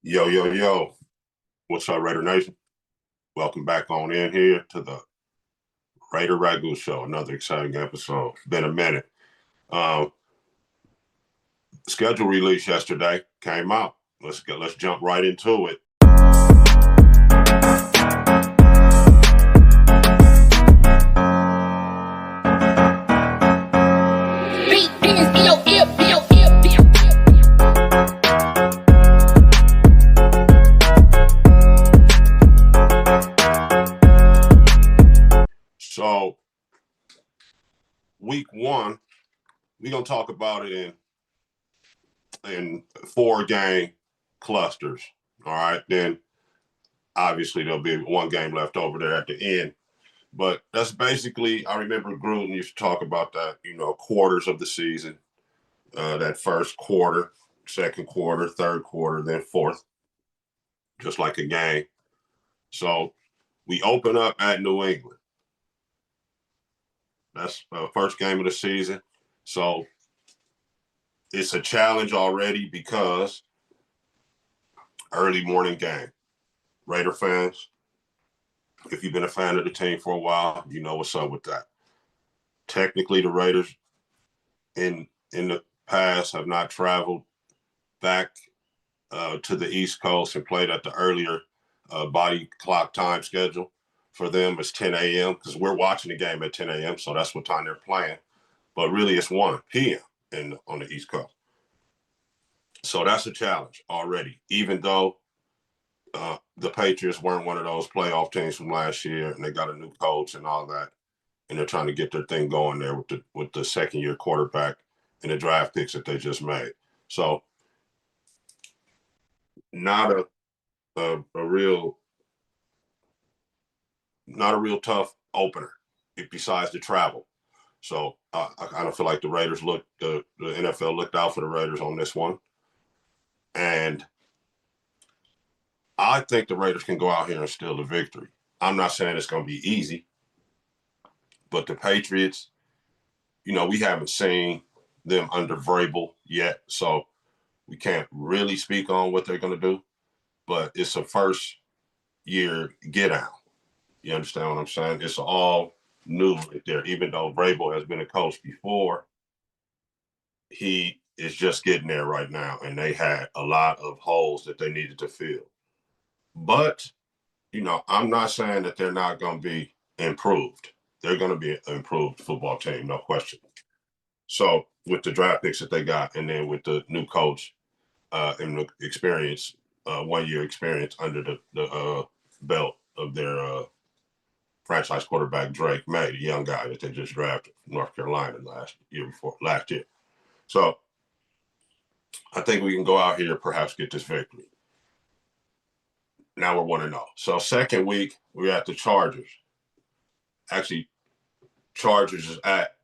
Yo, yo, yo. What's up, Raider Nation? Welcome back on in here to the Raider Ragu show. Another exciting episode. Been a minute. Um, Schedule release yesterday came out. Let's jump right into it. So, week one, we're gonna talk about it in 4-game clusters. All right, then obviously there'll be one game left over there at the end. But that's basically, I remember Gruden used to talk about that, quarters of the season, that first quarter, second quarter, third quarter, then fourth, just like a game. So we open up at New England. That's the first game of the season. So it's a challenge already because early morning game. Raider fans, if you've been a fan of the team for a while, you know what's up with that. Technically, the Raiders in the past have not traveled back to the East Coast and played at the earlier body clock time schedule. For them, it's 10 a.m. because we're watching the game at 10 a.m., so that's what time they're playing. But really, it's 1 p.m. on the East Coast. So that's a challenge already, even though the Patriots weren't one of those playoff teams from last year, and they got a new coach and all that, and they're trying to get their thing going there with the second-year quarterback and the draft picks that they just made. So not a real tough opener besides the travel. So I kind of feel like the NFL looked out for the Raiders on this one. And I think the Raiders can go out here and steal the victory. I'm not saying it's going to be easy, but the Patriots, we haven't seen them under Vrabel yet, so we can't really speak on what they're going to do, but it's a first-year get-out. You understand what I'm saying? It's all new right there. Even though Vrabel has been a coach before, he is just getting there right now, and they had a lot of holes that they needed to fill. But, I'm not saying that they're not going to be improved. They're going to be an improved football team, no question. So with the draft picks that they got, and then with the new coach and the experience, 1-year experience under the belt of their franchise quarterback Drake May, the young guy that they just drafted from North Carolina last year. So I think we can go out here, perhaps get this victory. Now we're 1-0. So second week, we're at the Chargers. Actually, Chargers is at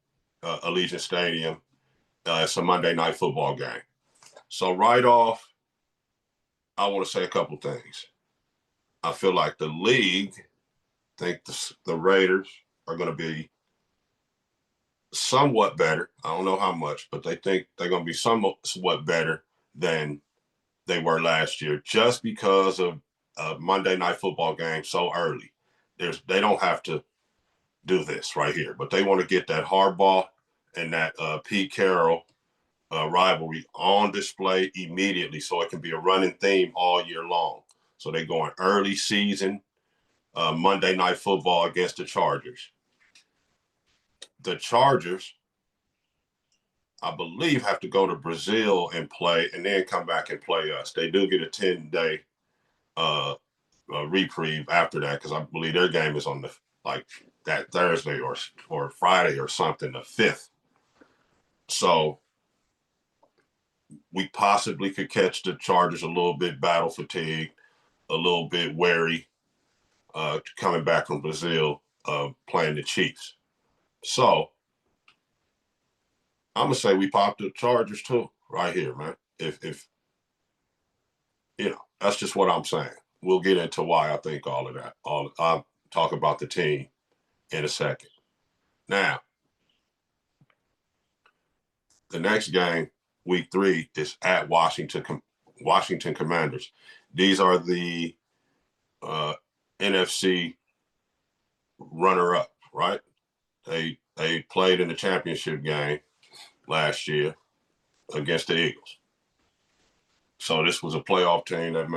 Allegiant Stadium. It's a Monday night football game. So right off, I want to say a couple things. I feel like the league think the Raiders are going to be somewhat better. I don't know how much, but they think they're going to be somewhat better than they were last year just because of a Monday night football game so early. They don't have to do this right here, but they want to get that Harbaugh and that Pete Carroll rivalry on display immediately so it can be a running theme all year long. So they're going early season Monday night football against the Chargers. The Chargers, I believe, have to go to Brazil and play and then come back and play us. They do get a 10-day reprieve after that because I believe their game is on that Thursday or Friday or something, the 5th. So we possibly could catch the Chargers a little bit battle fatigued, a little bit wary, coming back from Brazil, playing the Chiefs. So I'm gonna say we pop the Chargers too, right here, man. If that's just what I'm saying. We'll get into why I think all of that. I'll talk about the team in a second. Now, the next game, week 3, is at Washington Washington Commanders. These are the NFC runner-up, right? They played in the championship game last year against the Eagles. So this was a playoff team that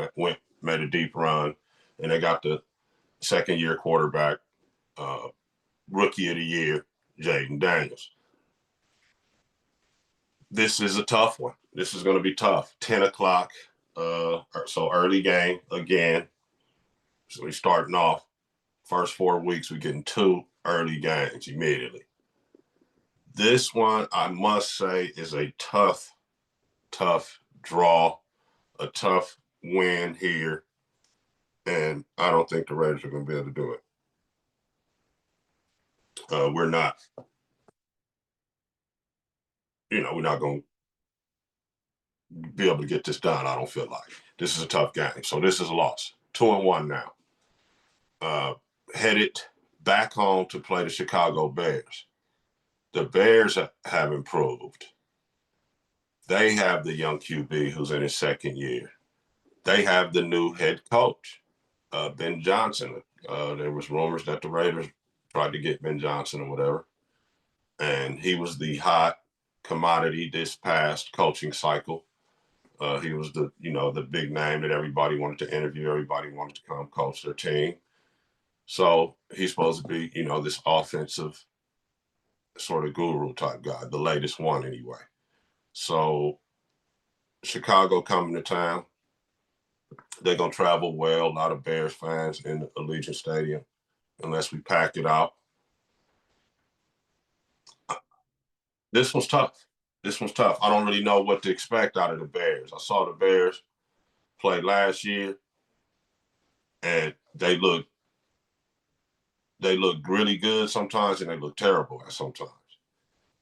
made a deep run, and they got the second-year quarterback, rookie of the year, Jaden Daniels. This is a tough one. This is going to be tough. 10 o'clock, so early game again. So we're starting off. First 4 weeks, we're getting 2 early games immediately. This one, I must say, is a tough draw, a tough win here. And I don't think the Raiders are going to be able to do it. We're not, we're not going to be able to get this done, I don't feel like. This is a tough game. So this is a loss. 2-1 now. Headed back home to play the Chicago Bears. The Bears have improved. They have the young QB who's in his second year. They have the new head coach, Ben Johnson. There was rumors that the Raiders tried to get Ben Johnson or whatever, and he was the hot commodity this past coaching cycle. He was the big name that everybody wanted to interview. Everybody wanted to come coach their team. So he's supposed to be, this offensive sort of guru type guy, the latest one anyway. So Chicago coming to town. They're going to travel well. A lot of Bears fans in Allegiant Stadium, unless we pack it out. This one's tough. I don't really know what to expect out of the Bears. I saw the Bears play last year, and they look really good sometimes, and they look terrible at sometimes.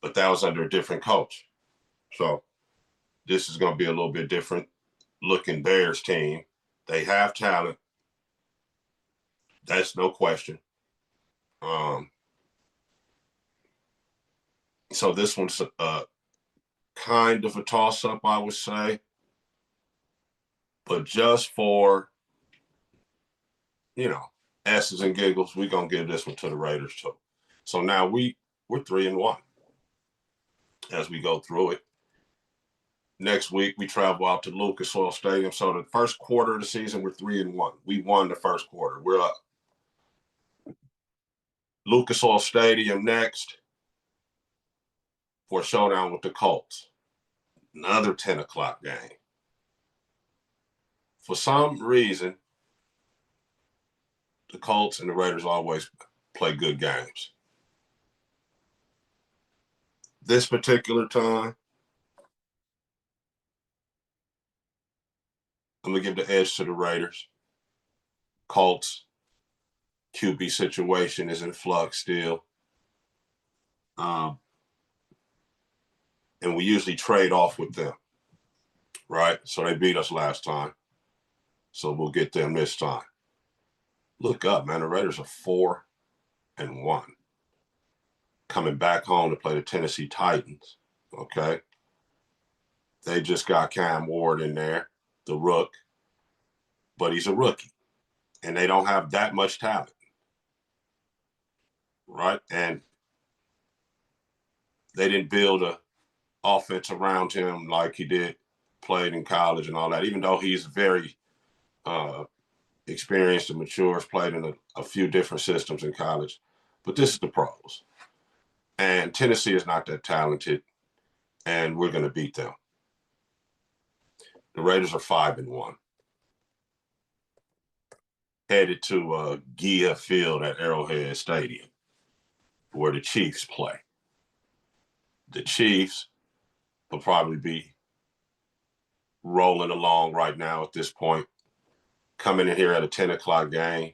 But that was under a different coach. So this is going to be a little bit different looking Bears team. They have talent. That's no question. So this one's kind of a toss-up, I would say. But just for, S's and giggles, we're going to give this one to the Raiders too. So now we're 3-1 as we go through it. Next week, we travel out to Lucas Oil Stadium. So the first quarter of the season, we're 3-1. We won the first quarter. We're up. Lucas Oil Stadium next for a showdown with the Colts. Another 10 o'clock game. For some reason, the Colts and the Raiders always play good games. This particular time, I'm going to give the edge to the Raiders. Colts QB situation is in flux still. And we usually trade off with them, right? So they beat us last time. So we'll get them this time. Look up, man. The Raiders are 4-1. Coming back home to play the Tennessee Titans, okay? They just got Cam Ward in there, the rook, but he's a rookie. And they don't have that much talent, right? And they didn't build an offense around him like he played in college and all that, even though he's very experienced and mature, has played in a few different systems in college. But this is the pros. And Tennessee is not that talented, and we're going to beat them. The Raiders are 5-1. Headed to Gia Field at Arrowhead Stadium, where the Chiefs play. The Chiefs will probably be rolling along right now at this point, coming in here at a 10 o'clock game.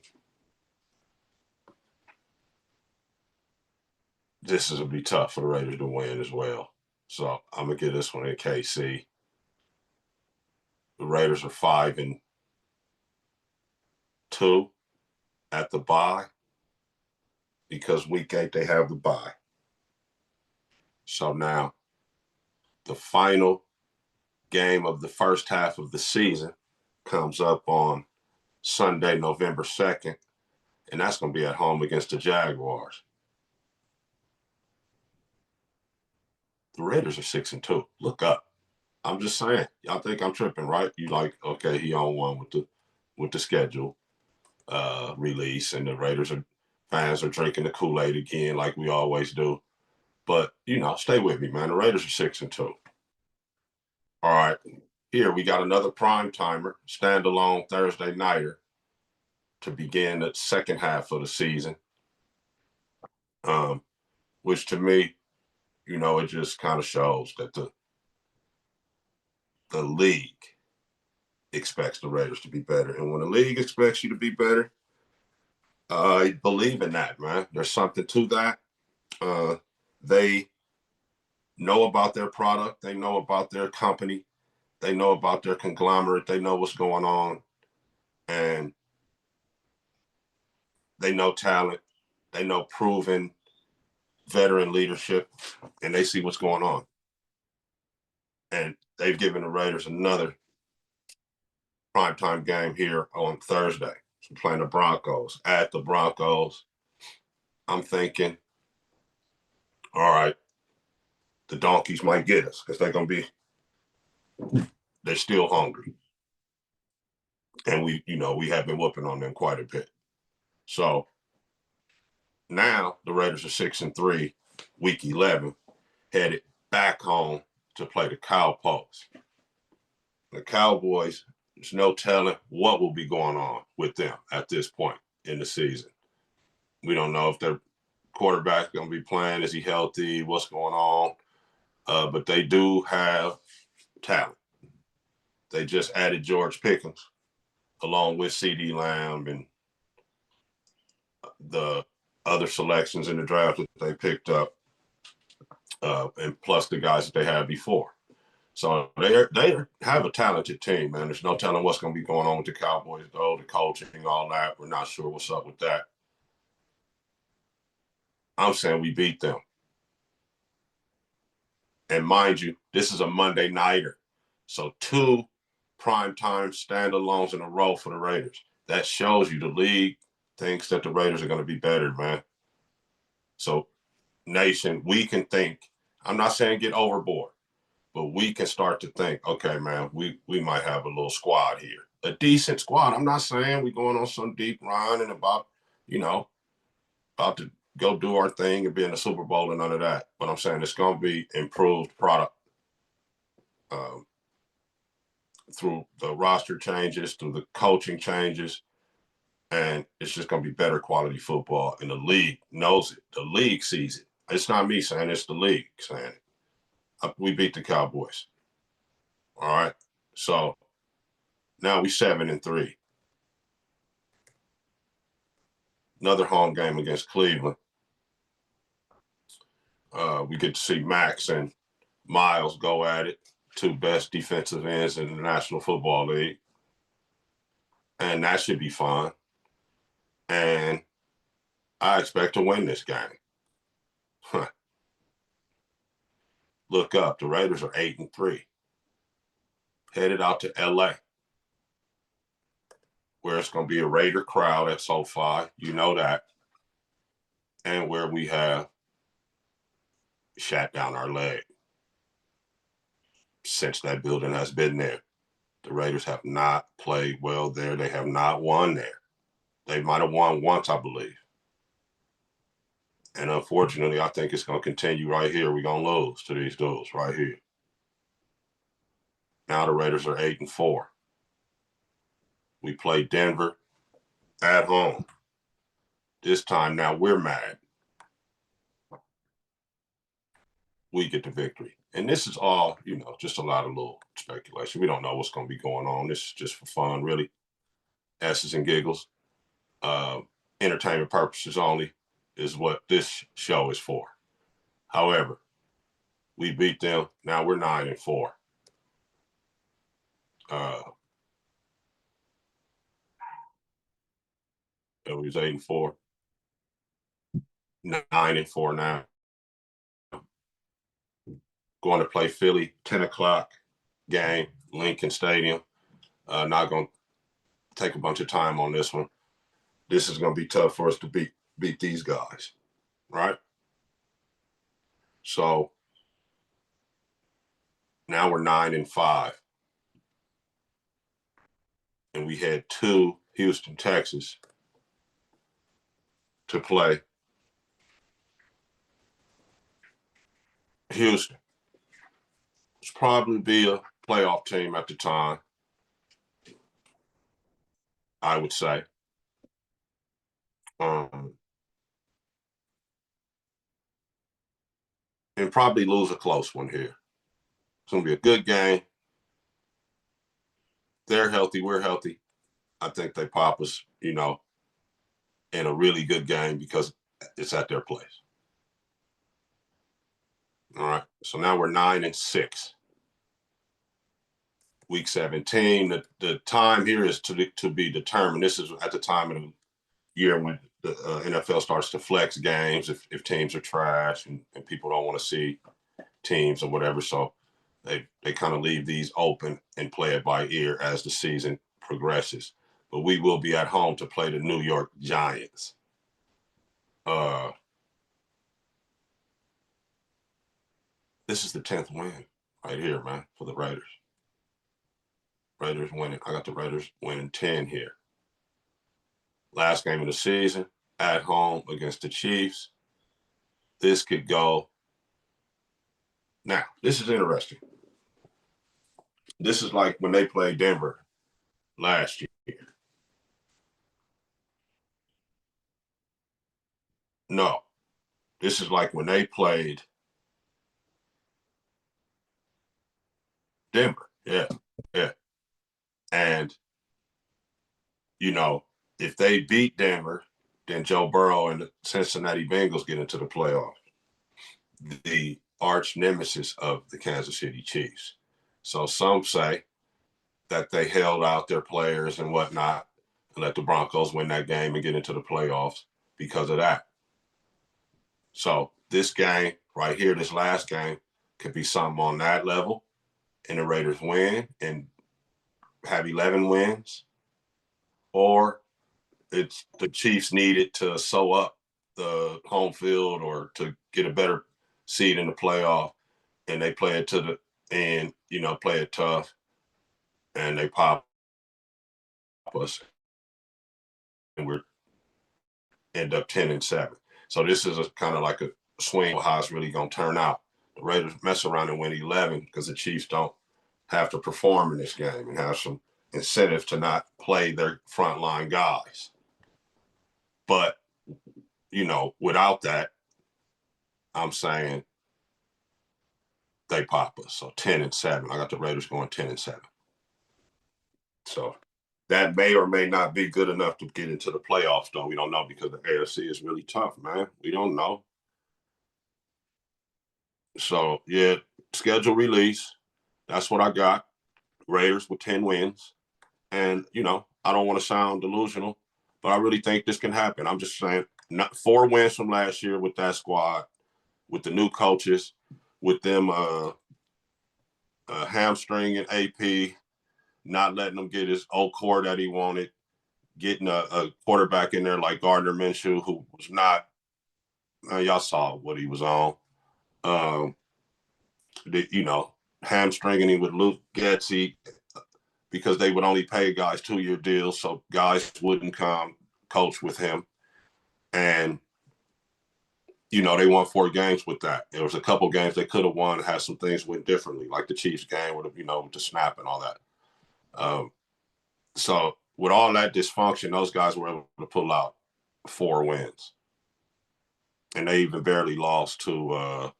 This is going to be tough for the Raiders to win as well. So I'm going to give this one to KC. The Raiders are 5-2 at the bye because week 8 they have the bye. So now the final game of the first half of the season comes up on Sunday, November 2nd, and that's going to be at home against the Jaguars. The Raiders are 6-2. Look up. I'm just saying. Y'all think I'm tripping, right? You like, okay, he on one with the schedule release, and the Raiders fans are drinking the Kool-Aid again, like we always do. But stay with me, man. The Raiders are 6-2. All right. Here we got another prime timer, standalone Thursday nighter to begin the second half of the season. Which to me, it just kind of shows that the league expects the Raiders to be better. And when the league expects you to be better, I believe in that, man. There's something to that. They know about their product. They know about their company. They know about their conglomerate. They know what's going on. And they know talent. They know proven veteran leadership. And they see what's going on. And they've given the Raiders another primetime game here on Thursday. So playing the Broncos. At the Broncos, I'm thinking, all right, the Donkeys might get us because they're still hungry. And we have been whooping on them quite a bit. So now the Raiders are 6-3, week 11, headed back home to play the Cowboys. The Cowboys, there's no telling what will be going on with them at this point in the season. We don't know if their quarterback's going to be playing. Is he healthy? What's going on? But they do have talent. They just added George Pickens along with CeeDee Lamb and the other selections in the draft that they picked up, and plus the guys that they had before. So they have a talented team, man. There's no telling what's going to be going on with the Cowboys, though, the coaching, all that. We're not sure what's up with that. I'm saying we beat them. And mind you, this is a Monday nighter. So 2 primetime standalones in a row for the Raiders. That shows you the league thinks that the Raiders are going to be better, man. So, nation, we can think. I'm not saying get overboard, but we can start to think, okay, man, we might have a little squad here. A decent squad. I'm not saying we're going on some deep run and about to go do our thing and be in the Super Bowl and none of that. But I'm saying it's going to be improved product through the roster changes, through the coaching changes, and it's just going to be better quality football. And the league knows it. The league sees it. It's not me saying it, it's the league saying it. We beat the Cowboys. All right. So now we 7-3. Another home game against Cleveland. We get to see Max and Miles go at it, 2 best defensive ends in the National Football League. And that should be fun. And I expect to win this game. Look up. The Raiders are 8-3. Headed out to LA, where it's going to be a Raider crowd at SoFi. You know that. And where we have shat down our leg since that building has been there. The Raiders have not played well there. They have not won there. They might have won once, I believe. And unfortunately, I think it's going to continue right here. We're going to lose to these dudes right here. Now the Raiders are 8-4. We play Denver at home. This time now we're mad. We get the victory. And this is all, just a lot of little speculation. We don't know what's going to be going on. This is just for fun, really. S's and giggles. Entertainment purposes only is what this show is for. However, we beat them. Now we're 9-4. It was 8-4. 9-4 now. Going to play Philly, 10 o'clock game, Lincoln Stadium. Not going to take a bunch of time on this one. This is going to be tough for us to beat these guys, right? So now we're 9-5, and we head to Houston, Texas, to play Houston. It's probably be a playoff team at the time, I would say. And probably lose a close one here. It's going to be a good game. They're healthy. We're healthy. I think they pop us, in a really good game because it's at their place. All right. So now we're 9-6. Week 17. The time here is to be determined. This is at the time of the year when the NFL starts to flex games if teams are trash and people don't want to see teams or whatever. So they kind of leave these open and play it by ear as the season progresses. But we will be at home to play the New York Giants. This is the 10th win right here, man, for the Raiders. Raiders winning. I got the Raiders winning 10 here. Last game of the season, at home against the Chiefs. This could go. Now, this is interesting. This is like when they played Denver last year. No, this is like when they played Denver. Yeah. And, if they beat Denver, then Joe Burrow and the Cincinnati Bengals get into the playoffs. The arch nemesis of the Kansas City Chiefs. So some say that they held out their players and whatnot and let the Broncos win that game and get into the playoffs because of that. So this game right here, this last game, could be something on that level, and the Raiders win and have 11 wins, or it's the Chiefs needed to sew up the home field or to get a better seed in the playoff, and they play it to the end, play it tough, and they pop us, and we're end up 10-7. So this is a kind of like a swing of how it's really going to turn out. The Raiders mess around and win 11 because the Chiefs don't have to perform in this game and have some incentive to not play their frontline guys. But, without that, I'm saying they pop us. So 10-7. I got the Raiders going 10-7. So that may or may not be good enough to get into the playoffs, though. We don't know because the AFC is really tough, man. We don't know. So, yeah, schedule release. That's what I got. Raiders with 10 wins. And, I don't want to sound delusional, but I really think this can happen. I'm just saying, 4 wins from last year with that squad, with the new coaches, with them hamstringing AP, not letting him get his old core that he wanted, getting a quarterback in there like Gardner Minshew, who was not, y'all saw what he was on. Hamstringing him with Luke Getsy because they would only pay guys 2-year deals, so guys wouldn't come coach with him. And, they won 4 games with that. There was a couple games they could have won, had some things went differently, like the Chiefs game with, with the snap and all that. So with all that dysfunction, those guys were able to pull out 4 wins. And they even barely lost to,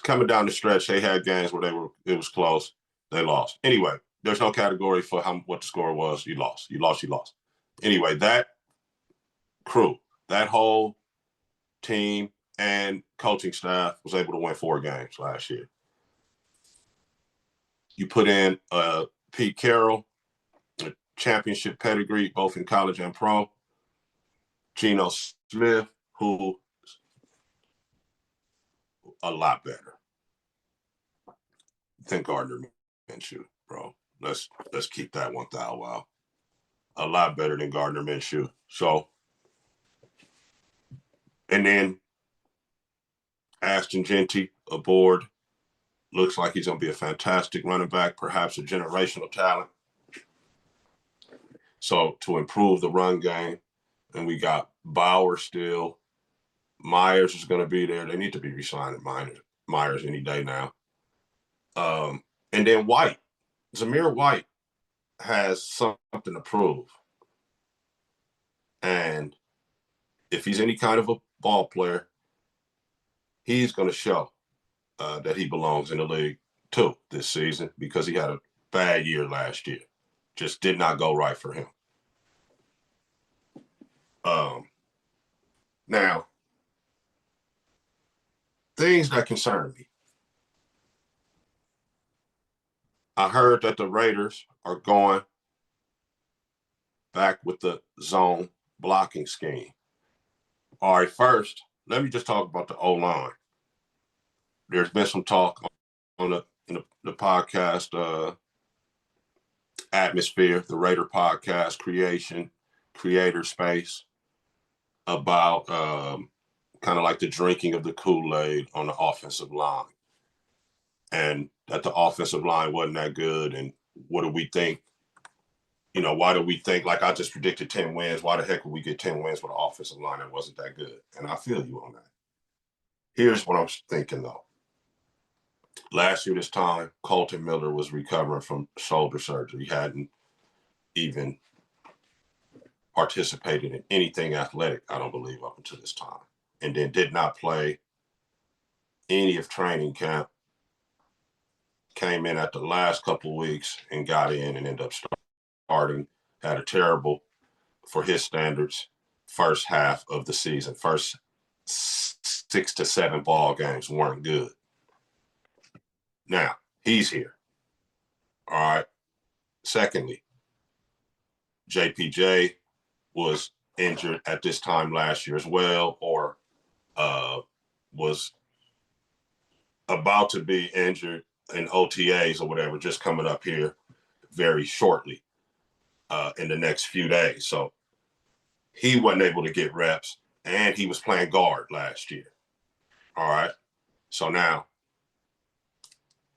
coming down the stretch, they had games where it was close. They lost. Anyway, there's no category for what the score was. You lost. Anyway, that crew, that whole team and coaching staff was able to win 4 games last year. You put in Pete Carroll, a championship pedigree, both in college and pro. Geno Smith, who a lot better than Gardner Minshew, bro. Let's keep that 1,000 wow. A lot better than Gardner Minshew. So, and then Ashton Genty aboard. Looks like he's going to be a fantastic running back, perhaps a generational talent. So to improve the run game, and we got Bauer still. Myers is going to be there. They need to be re-signing Myers any day now. And then White, Zamir White has something to prove. And if he's any kind of a ball player, he's going to show that he belongs in the league too this season, because he had a bad year last year. Just did not go right for him. Now, things that concern me. I heard that the Raiders are going back with the zone blocking scheme. All right, first, let me just talk about the O-line. There's been some talk on the podcast atmosphere, the Raider podcast creator space, about kind of like the drinking of the Kool-Aid on the offensive line, and that the offensive line wasn't that good. And what do we think? Why do we think, like I just predicted 10 wins, why the heck would we get 10 wins with an offensive line that wasn't that good? And I feel you on that. Here's what I'm thinking, though. Last year this time, Colton Miller was recovering from shoulder surgery. He hadn't even participated in anything athletic, I don't believe, up until this time. And then did not play any of training camp. Came in at the last couple of weeks and got in and ended up starting. Had a terrible, for his standards, first half of the season. First 6 to 7 ball games weren't good. Now, he's here. All right. Secondly, JPJ was injured at this time last year as well, or was about to be injured in OTAs or whatever, just coming up here very shortly in the next few days. So he wasn't able to get reps, and he was playing guard last year. All right. So now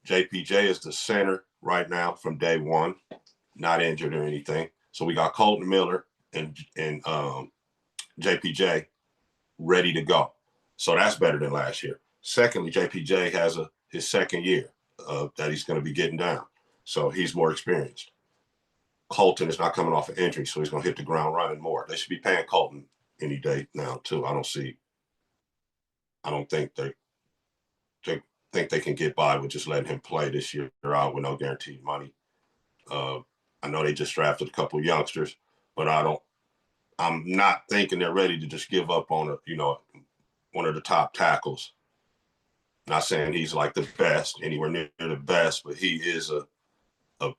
JPJ is the center right now from day one, not injured or anything. So we got Colton Miller and JPJ ready to go. So that's better than last year. Secondly, JPJ has his second year that he's going to be getting down. So he's more experienced. Colton is not coming off an injury, so he's going to hit the ground running more. They should be paying Colton any day now, too. I don't think they think they can get by with just letting him play this year out with no guaranteed money. I know they just drafted a couple of youngsters, but I'm not thinking they're ready to just give up on one of the top tackles. Not saying he's like the best, anywhere near the best, but he is a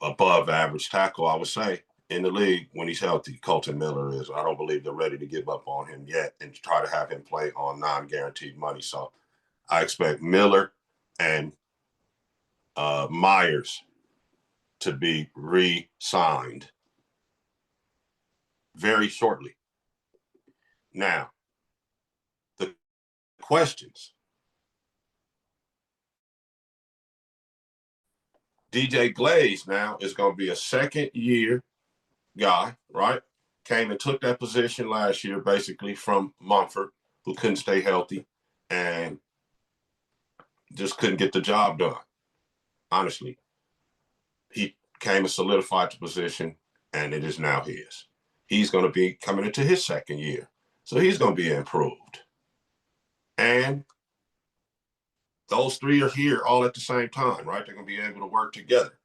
above average tackle, I would say, in the league when he's healthy. Colton Miller is. I don't believe they're ready to give up on him yet and try to have him play on non-guaranteed money. So I expect Miller and Myers to be re-signed very shortly. Now, the questions. DJ Glaze now is going to be a second-year guy, right? Came and took that position last year, basically, from Mumford, who couldn't stay healthy and just couldn't get the job done. Honestly, he came and solidified the position, and it is now his. He's going to be coming into his second year, so he's going to be improved. And those three are here all at the same time, right? They're going to be able to work together.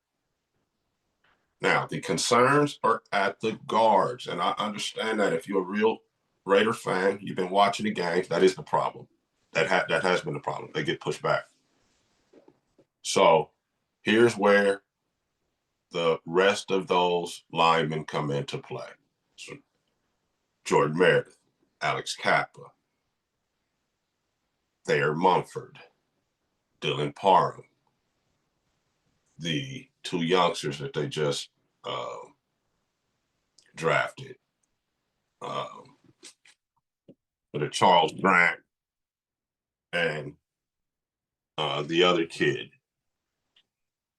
Now, the concerns are at the guards, and I understand that if you're a real Raider fan, you've been watching the games, that is the problem. That has been the problem. They get pushed back. So here's where the rest of those linemen come into play. So Jordan Meredith, Alex Kappa, Thayer Mumford, Dylan Parham, the two youngsters that they just drafted, um, the Charles Grant and the other kid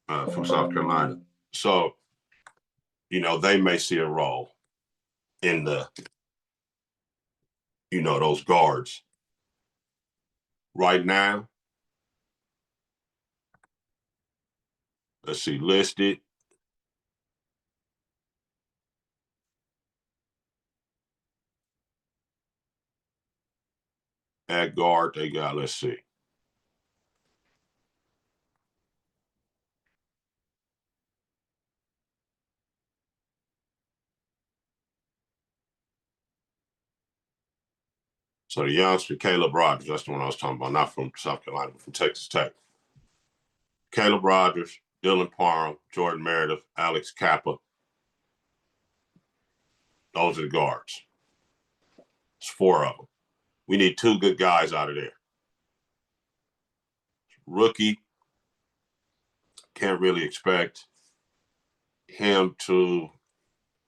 from South Carolina. So, they may see a role in those guards. Right now, let's see, listed. At guard, they got, let's see. So the youngster, Caleb Rogers, that's the one I was talking about, not from South Carolina, but from Texas Tech. Caleb Rogers, Dylan Parham, Jordan Meredith, Alex Kappa. Those are the guards. It's 4 of them. We need 2 good guys out of there. Rookie, can't really expect him to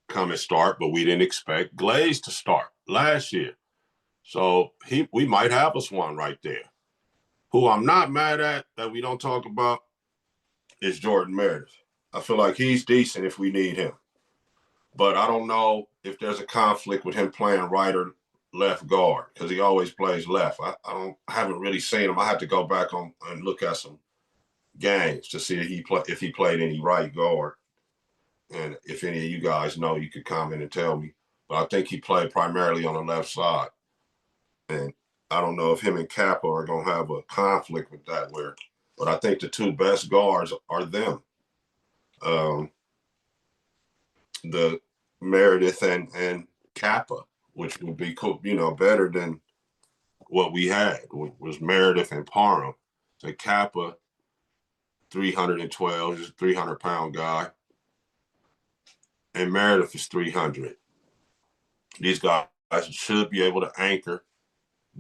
come and start, but we didn't expect Glaze to start last year. So we might have us one right there. Who I'm not mad at that we don't talk about is Jordan Meredith. I feel like he's decent if we need him. But I don't know if there's a conflict with him playing right or left guard because he always plays left. I haven't really seen him. I have to go back on and look at some games to see if he played any right guard. And if any of you guys know, you could comment and tell me. But I think he played primarily on the left side. And I don't know if him and Kappa are going to have a conflict with that but I think the 2 best guards are them. The Meredith and Kappa, which would be cool, better than what we had, was Meredith and Parham. So Kappa, 312, he's a 300-pound guy. And Meredith is 300. These guys should be able to anchor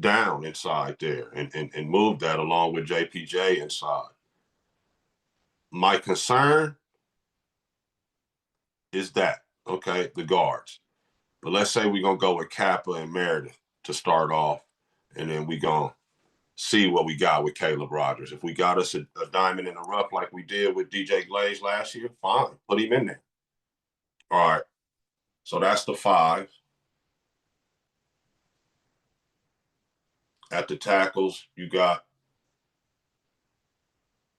down inside there and move that along with JPJ inside. My concern is that, okay, the guards. But let's say we're going to go with Kappa and Meredith to start off, and then we're going to see what we got with Caleb Rogers. If we got us a diamond in the rough like we did with DJ Glaze last year, fine, put him in there. All right, so that's the 5. At the tackles, you got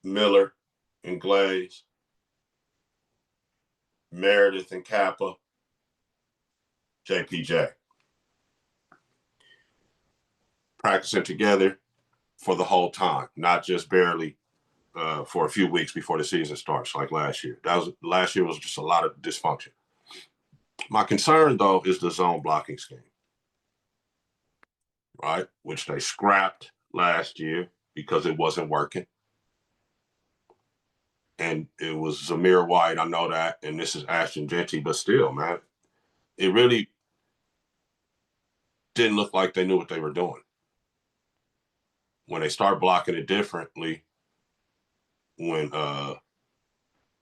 Miller and Glaze, Meredith and Kappa, JPJ. Practicing together for the whole time, not just barely for a few weeks before the season starts like last year. Last year was just a lot of dysfunction. My concern, though, is the zone blocking scheme, right? Which they scrapped last year because it wasn't working. And it was Zamir White, I know that, and this is Ashton Genty, but still, man, it really didn't look like they knew what they were doing. When they start blocking it differently, when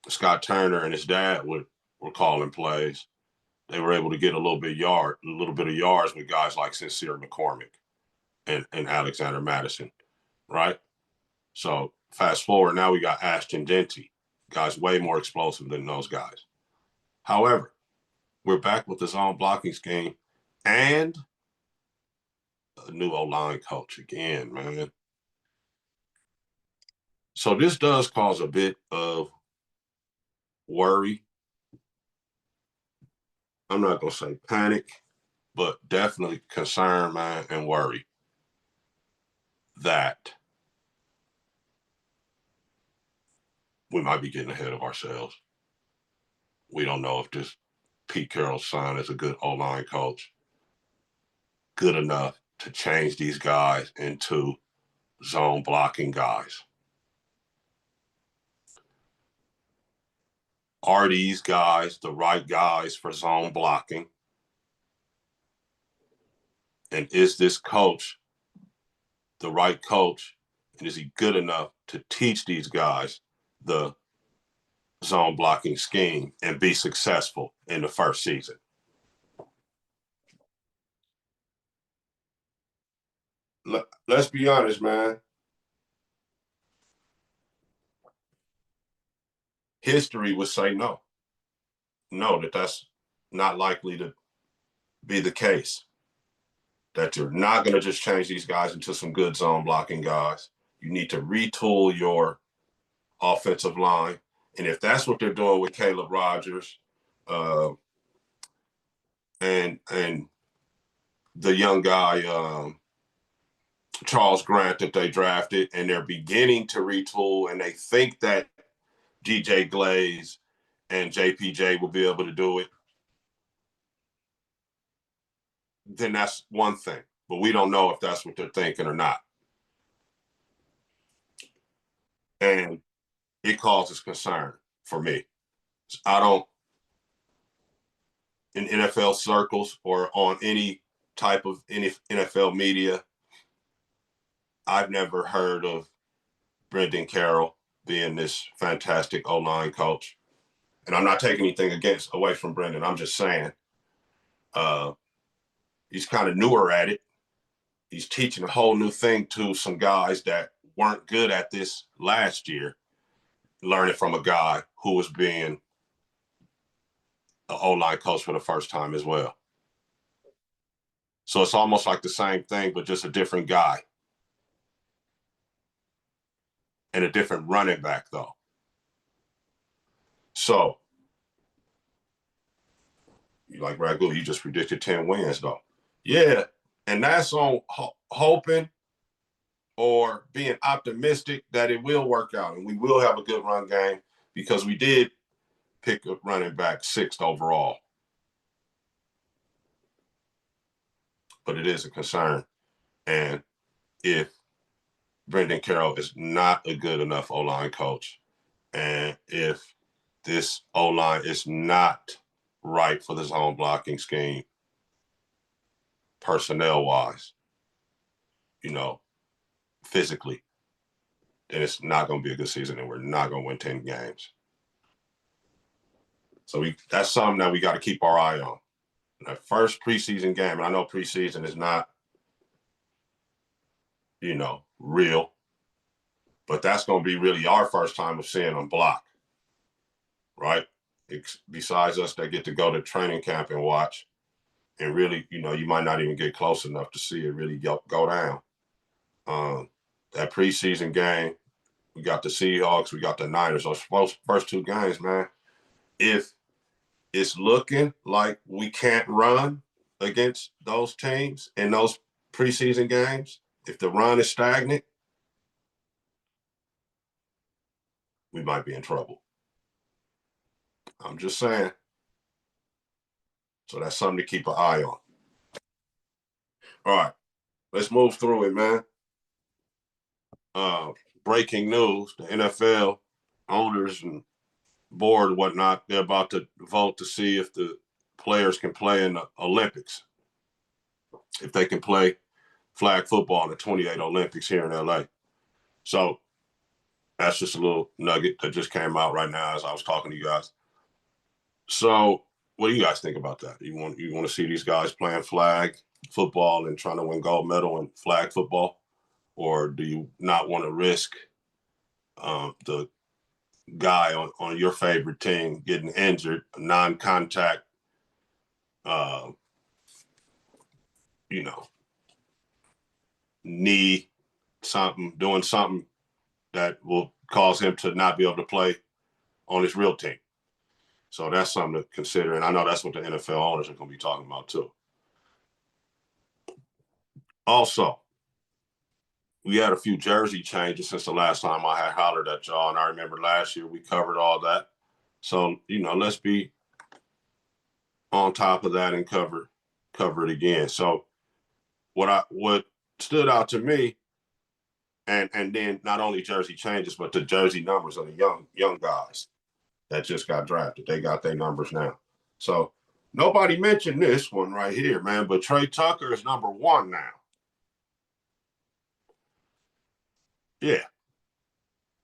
Scott Turner and his dad were calling plays, they were able to get a little bit of yards with guys like Sincere McCormick and Alexander Madison, right? So fast forward, now we got Ashton Genty, guys way more explosive than those guys. However, we're back with the zone blocking scheme and a new O-line coach again, man. So this does cause a bit of worry. I'm not going to say panic, but definitely concern, man, and worry that we might be getting ahead of ourselves. We don't know if this Pete Carroll's son is a good O-line coach, good enough to change these guys into zone blocking guys. Are these guys the right guys for zone blocking? And is this coach the right coach? And is he good enough to teach these guys the zone blocking scheme and be successful in the first season. Let's be honest, man. History would say no. No, that's not likely to be the case. That you're not going to just change these guys into some good zone blocking guys. You need to retool your offensive line. And if that's what they're doing with Caleb Rogers and the young guy, Charles Grant, that they drafted, and they're beginning to retool, and they think that DJ Glaze and JPJ will be able to do it, then that's one thing. But we don't know if that's what they're thinking or not. And it causes concern for me. I don't, in NFL circles or on any type of NFL media, I've never heard of Brendan Carroll being this fantastic O-line coach. And I'm not taking anything away from Brendan. I'm just saying he's kind of newer at it. He's teaching a whole new thing to some guys that weren't good at this last year, learning from a guy who was being an O-line coach for the first time as well. So it's almost like the same thing, but just a different guy. And a different running back, though. So, like Ragu, you just predicted 10 wins, though. Yeah, and that's on hoping or being optimistic that it will work out and we will have a good run game, because we did pick a running back 6th overall. But it is a concern. And if Brendan Carroll is not a good enough O-line coach, and if this O-line is not right for the zone blocking scheme, personnel-wise, physically, then it's not going to be a good season, and we're not going to win 10 games. So that's something that we got to keep our eye on. That first preseason game, and I know preseason is not, real, but that's going to be really our first time of seeing them block, right? Besides us that get to go to training camp and watch, and really, you might not even get close enough to see it really go down. That preseason game, we got the Seahawks, we got the Niners. Those first 2 games, man, if it's looking like we can't run against those teams in those preseason games, if the run is stagnant, we might be in trouble. I'm just saying. So that's something to keep an eye on. All right, let's move through it, man. Breaking news, the NFL owners and board and whatnot, they're about to vote to see if the players can play in the Olympics, if they can play flag football in the 28 Olympics here in LA. So that's just a little nugget that just came out right now as I was talking to you guys. So what do you guys think about that? You want to see these guys playing flag football and trying to win gold medal in flag football? Or do you not want to risk the guy on your favorite team getting injured, non-contact, knee, doing something that will cause him to not be able to play on his real team? So that's something to consider. And I know that's what the NFL owners are going to be talking about too. Also, we had a few jersey changes since the last time I had hollered at y'all. And I remember last year we covered all that. So, let's be on top of that and cover it again. So what stood out to me, and then not only jersey changes, but the jersey numbers of the young guys that just got drafted. They got their numbers now. So nobody mentioned this one right here, man, but Trey Tucker is number 1 now. Yeah.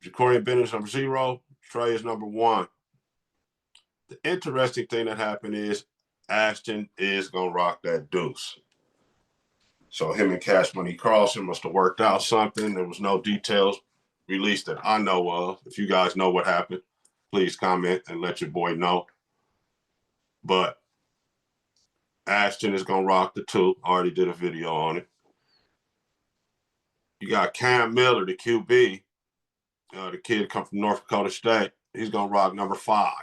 Jacorian Bennett number 0. Trey is number 1. The interesting thing that happened is Ashton is going to rock that deuce. So him and Cash Money Carlson must have worked out something. There was no details released that I know of. If you guys know what happened, please comment and let your boy know. But Ashton is going to rock the 2. I already did a video on it. You got Cam Miller, the QB, the kid come from North Dakota State. He's going to rock number 5.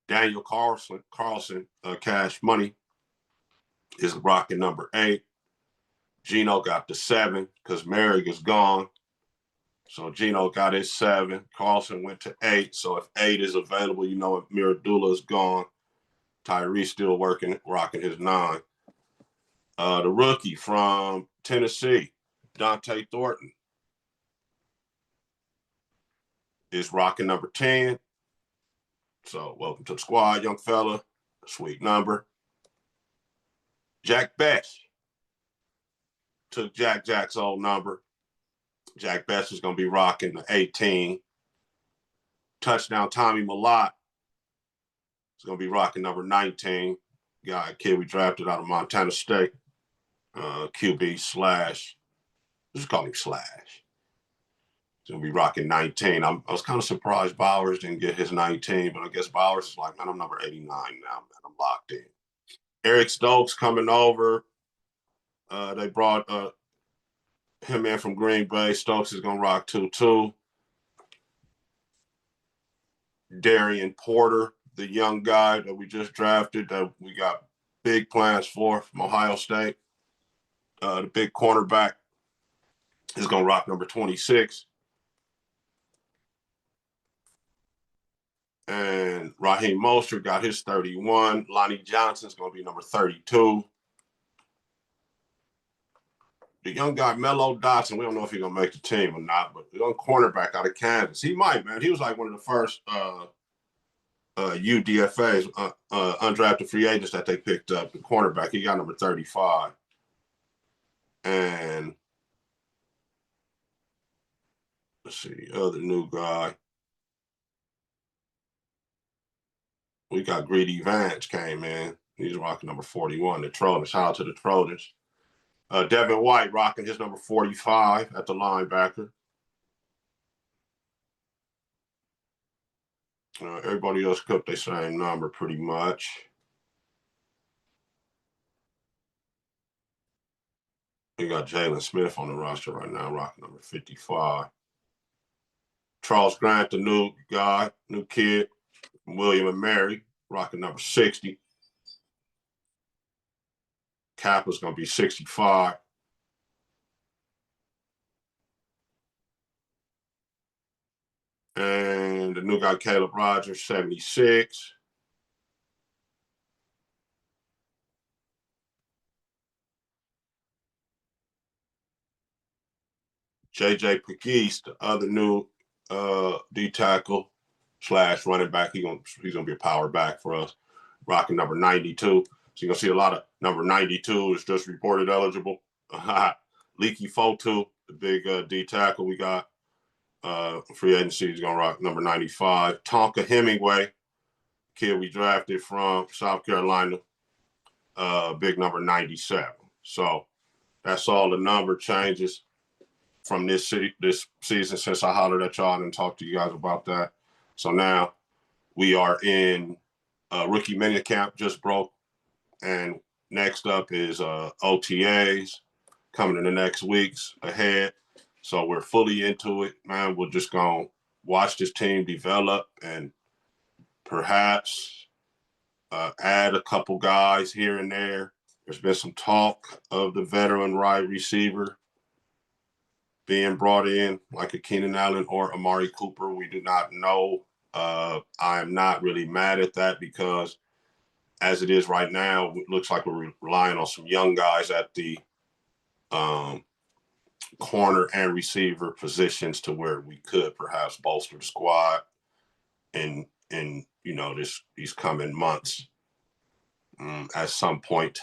Daniel Carlson, Cash Money, is rocking number 8. Gino got the 7 because Merrick is gone. So Gino got his 7. Carlson went to 8. So if 8 is available, you know if Miradula is gone, Tyree still rocking his 9. The rookie from Tennessee, Dante Thornton, is rocking number 10. So welcome to the squad, young fella. Sweet number. Jack Best took Jack's old number. Jack Best is going to be rocking the 18. Touchdown Tommy Malott is going to be rocking number 19. Kid we drafted out of Montana State. QB slash. Just call him slash. He's going to be rocking 19. I was kind of surprised Bowers didn't get his 19, but I guess Bowers is like, man, I'm number 89 now, man. I'm locked in. Eric Stokes coming over. They brought him in from Green Bay. Stokes is going to rock 2-2. Darian Porter, the young guy that we just drafted, that we got big plans for from Ohio State. The big cornerback is going to rock number 26. And Raheem Mostert got his 31. Lonnie Johnson's going to be number 32. The young guy, Mello Dotson, we don't know if he's going to make the team or not, but the young cornerback out of Kansas, he might, man. He was like one of the first UDFAs, undrafted free agents that they picked up, the cornerback. He got number 35. And let's see, other new guy. We got Greedy Vance came in. He's rocking number 41, the Trojans. Shout out to the Trojans. Devin White rocking his number 45 at the linebacker. Everybody else kept their same number pretty much. We got Jalen Smith on the roster right now, rocking number 55. Charles Grant, the new guy, new kid, William and Mary, rocking number 60. Kappa's going to be 65. And the new guy, Caleb Rogers, 76. JJ Pegues, the other new D tackle slash running back. He's gonna be a power back for us, rocking number 92. So you're gonna see a lot of number 92 is just reported eligible. Leaky Fotu, the big D tackle we got. Free agency is gonna rock number 95. Tonka Hemingway, kid we drafted from South Carolina, big number 97. So that's all the number changes from this season since I hollered at y'all and talked to you guys about that. So now we are in rookie minicamp just broke, and next up is OTAs coming in the next weeks ahead. So we're fully into it, man. We're just gonna watch this team develop and perhaps add a couple guys here and there. There's been some talk of the veteran wide receiver being brought in, like a Keenan Allen or Amari Cooper. We do not know. I am not really mad at that because as it is right now, it looks like we're relying on some young guys at the corner and receiver positions to where we could perhaps bolster the squad in these coming months at some point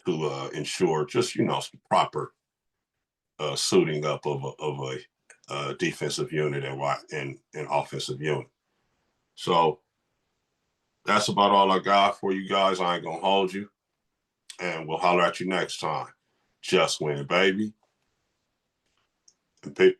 to ensure just some proper suiting up of a defensive unit and offensive unit. So that's about all I got for you guys. I ain't gonna hold you, and we'll holler at you next time. Just win, baby. And